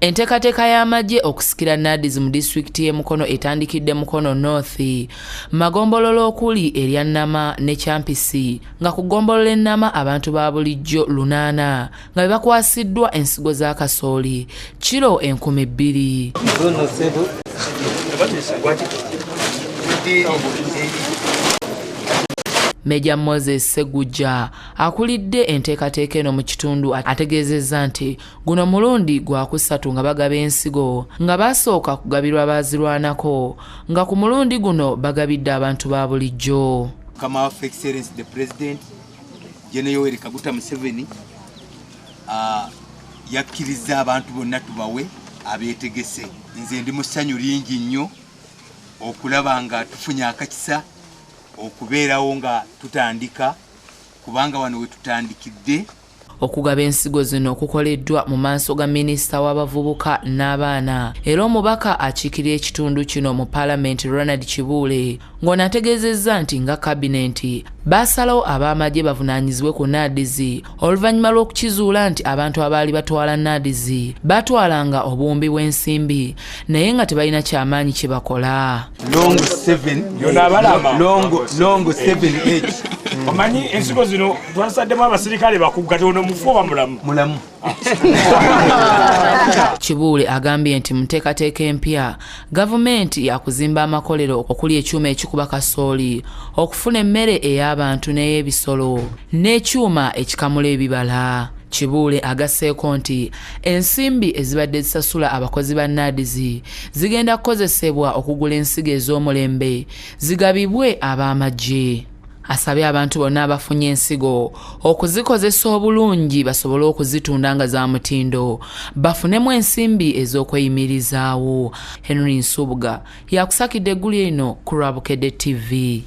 Enteekateeka y'amagye okusikira NAADS mu disitulikiti y'e Mukono etandikidde Mukono North. Magombololo okuli erya Nama ne Kyampisi nga ku ggombolola Nama abantu ba bulijjo 800 nga be bakwasiddwa ensigo za kasooli kiro 2,000. Meja Moses Seguja akulidde enteekateeka eno mu kitundu ategeezezza nti guno mulundi gwa kusatu nga bagaba ensigo nga basooka kugabirwa baazirwanako nga ku mulundi guno bagabidde abantu ba bulijjo. Kama of Excellency the President General Yoweri Kaguta Museveni yakkiriza abantu bonna tubawe abeetegese. Nze ndi mu ssanyu lingi nnyo okulaba nga tufunye akakisa okubeerawo nga tutandika kubanga wano we tutandikidde. Okugaba ensigo zino okukoleddwa mu maaso ga minisita w'abavubuka n'abaana era omubaka akiikirira ekitundu kino mu Paalamenti Ronald Kibuule ng'onategeezezza nti nga kabinenti baasalawo ab'amagye bavunaanyizibwe ku NAADS oluvannyuma lw'okukizuula nti abantu abaali batwala NAADS batwalanga obuwumbi bw'ensimbi naye nga tebalina kyamaanyi kye bakola. Longo 7H omanyi ensigo zino twasaddemu abasirikale bakugatono mufuba mulamu. Kibuule agambye nti mu nteekateeka empya gavumenti yakuzimba amakolero okuli ekyuma ekikuba kasooli okufuna emmere ey'abantu n'ey'ebisolo n'ekyuma ekikamula ebibala. Kibuule agasseeko nti ensimbi ezibadde zisasula abakozi ba NAADS zigenda kukozesebwa okugula ensigo ez'omulembe zigabibwe ab'amagye. Asabye abantu bonna abafunye ensigo okuzikozesa obulungi basobole okuzitunda nga za mutindo bafunemu ensimbi ez'okweyimirizaawo. Henry Nsubuga yakusakidde eggulu eno ku Rwabukedde TV.